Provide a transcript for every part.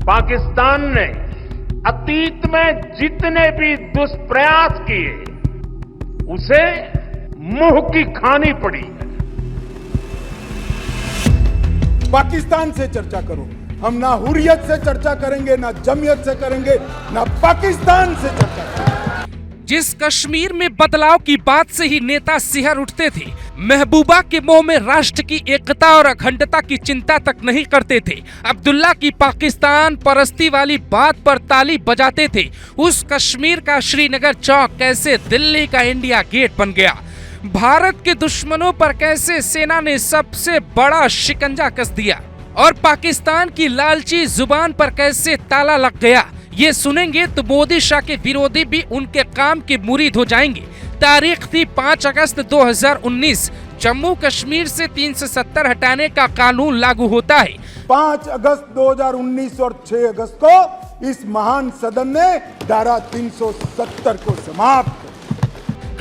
पाकिस्तान ने अतीत में जितने भी दुष्प्रयास किए उसे मुंह की खानी पड़ी है। पाकिस्तान से चर्चा करो, हम ना हुर्रियत से चर्चा करेंगे, ना जमियत से करेंगे, ना पाकिस्तान से चर्चा करेंगे। जिस कश्मीर में बदलाव की बात से ही नेता सिहर उठते थे, महबूबा के मुंह में राष्ट्र की एकता और अखंडता की चिंता तक नहीं करते थे, अब्दुल्ला की पाकिस्तान परस्ती वाली बात पर ताली बजाते थे, उस कश्मीर का श्रीनगर चौक कैसे दिल्ली का इंडिया गेट बन गया, भारत के दुश्मनों पर कैसे सेना ने सबसे बड़ा शिकंजा कस दिया और पाकिस्तान की लालची जुबान पर कैसे ताला लग गया, ये सुनेंगे तो मोदी शाह के विरोधी भी उनके काम के मुरीद हो जाएंगे। तारीख थी 5 अगस्त 2019, जम्मू कश्मीर से 370 हटाने का कानून लागू होता है। 5 अगस्त 2019 और 6 अगस्त को इस महान सदन ने धारा 370 को समाप्त।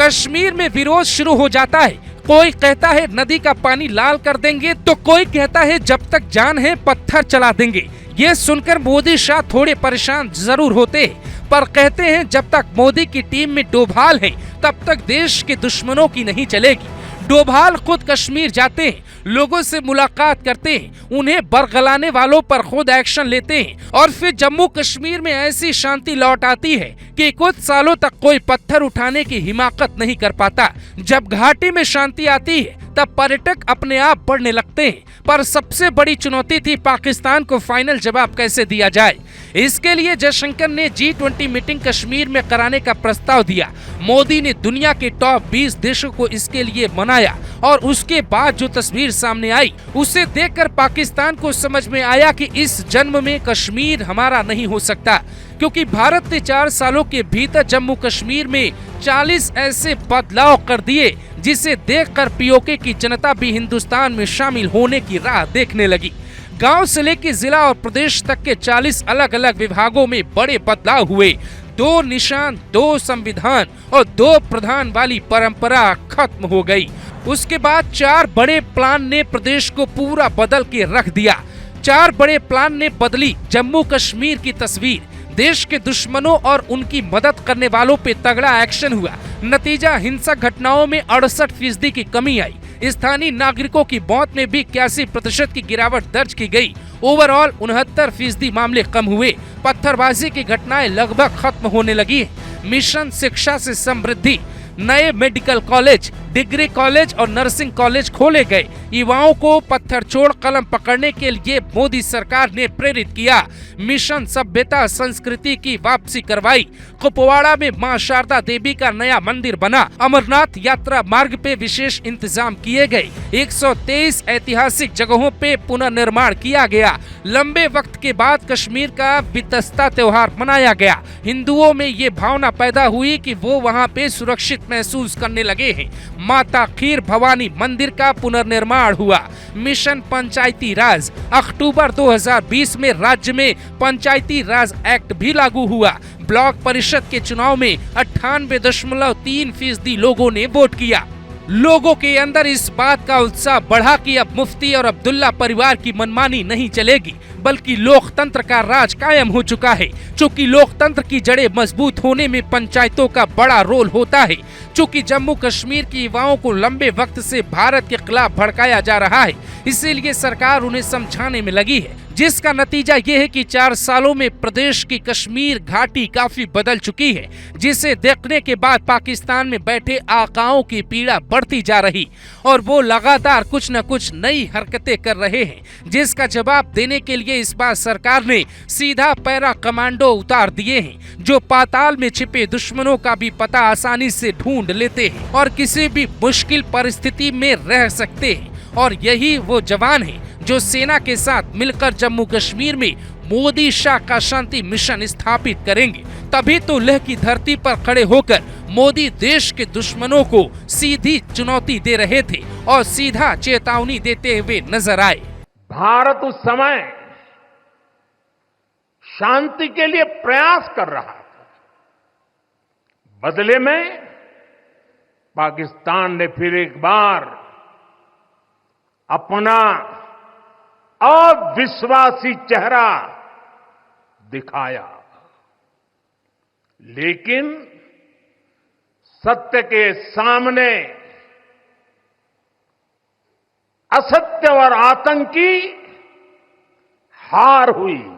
कश्मीर में विरोध शुरू हो जाता है। कोई कहता है नदी का पानी लाल कर देंगे, तो कोई कहता है जब तक जान है पत्थर चला देंगे। ये सुनकर मोदी शाह थोड़े परेशान जरूर होते हैं, पर कहते हैं जब तक मोदी की टीम में डोभाल है तब तक देश के दुश्मनों की नहीं चलेगी। डोभाल खुद कश्मीर जाते हैं, लोगों से मुलाकात करते हैं, उन्हें बरगलाने वालों पर खुद एक्शन लेते हैं और फिर जम्मू कश्मीर में ऐसी शांति लौट आती है कि कुछ सालों तक कोई पत्थर उठाने की हिमाकत नहीं कर पाता। जब घाटी में शांति आती है तब पर्यटक अपने आप बढ़ने लगते हैं, पर सबसे बड़ी चुनौती थी पाकिस्तान को फाइनल जवाब कैसे दिया जाए। इसके लिए जयशंकर ने G20 मीटिंग कश्मीर में कराने का प्रस्ताव दिया। मोदी ने दुनिया के टॉप 20 देशों को इसके लिए मनाया और उसके बाद जो तस्वीर सामने आई उसे देखकर पाकिस्तान को समझ में आया कि इस जन्म में कश्मीर हमारा नहीं हो सकता, क्योंकि भारत ने 4 सालों के भीतर जम्मू कश्मीर में 40 ऐसे बदलाव कर दिए जिसे देखकर पीओके की जनता भी हिंदुस्तान में शामिल होने की राह देखने लगी। गांव से लेकर जिला और प्रदेश तक के 40 अलग अलग विभागों में बड़े बदलाव हुए। 2 निशान, 2 संविधान और 2 प्रधान वाली परंपरा खत्म हो गई। उसके बाद 4 बड़े प्लान ने प्रदेश को पूरा बदल के रख दिया। 4 बड़े प्लान ने बदली जम्मू कश्मीर की तस्वीर। देश के दुश्मनों और उनकी मदद करने वालों पे तगड़ा एक्शन हुआ। नतीजा, हिंसक घटनाओं में 68% की कमी आई। स्थानीय नागरिकों की मौत में भी 81% की गिरावट दर्ज की गई। ओवरऑल 69% मामले कम हुए। पत्थरबाजी की घटनाएं लगभग खत्म होने लगी। मिशन शिक्षा से समृद्धि, नए मेडिकल कॉलेज, डिग्री कॉलेज और नर्सिंग कॉलेज खोले गए। युवाओं को पत्थर छोड़ कलम पकड़ने के लिए मोदी सरकार ने प्रेरित किया। मिशन सभ्यता संस्कृति की वापसी करवाई। कुपवाड़ा में मां शारदा देवी का नया मंदिर बना। अमरनाथ यात्रा मार्ग पे विशेष इंतजाम किए गए। 123 ऐतिहासिक जगहों पे पुनर्निर्माण किया गया। लंबे वक्त के बाद कश्मीर का वितस्ता त्योहार मनाया गया। हिंदुओं में ये भावना पैदा हुई कि वो वहाँ पे सुरक्षित महसूस करने लगे हैं। माता खीर भवानी मंदिर का पुनर्निर्माण हुआ। मिशन पंचायती राज, अक्टूबर 2020 में राज्य में पंचायती राज एक्ट भी लागू हुआ। ब्लॉक परिषद के चुनाव में 98.3% लोगों ने वोट किया। लोगों के अंदर इस बात का उत्साह बढ़ा कि अब मुफ्ती और अब्दुल्ला परिवार की मनमानी नहीं चलेगी, बल्कि लोकतंत्र का राज कायम हो चुका है। चूंकि लोकतंत्र की जड़ें मजबूत होने में पंचायतों का बड़ा रोल होता है। चूंकि जम्मू कश्मीर के युवाओं को लंबे वक्त से भारत के खिलाफ भड़काया जा रहा है, इसीलिए सरकार उन्हें समझाने में लगी है, जिसका नतीजा ये है कि 4 सालों में प्रदेश की कश्मीर घाटी काफी बदल चुकी है, जिसे देखने के बाद पाकिस्तान में बैठे आकाओं की पीड़ा बढ़ती जा रही और वो लगातार कुछ न कुछ नई हरकतें कर रहे हैं, जिसका जवाब देने के लिए इस बार सरकार ने सीधा पैरा कमांडो उतार दिए हैं, जो पाताल में छिपे दुश्मनों का भी पता आसानी से ढूंढ लेते हैं और किसी भी मुश्किल परिस्थिति में रह सकते हैं। और यही वो जवान हैं जो सेना के साथ मिलकर जम्मू कश्मीर में मोदी शाह का शांति मिशन स्थापित करेंगे। तभी तो लेह की धरती पर खड़े होकर मोदी देश के दुश्मनों को सीधी चुनौती दे रहे थे और सीधा चेतावनी देते हुए नजर आए। भारत उस समय शांति के लिए प्रयास कर रहा था। बदले में पाकिस्तान ने फिर एक बार अपना अविश्वासी चेहरा दिखाया। लेकिन सत्य के सामने असत्य और आतंक की हार हुई।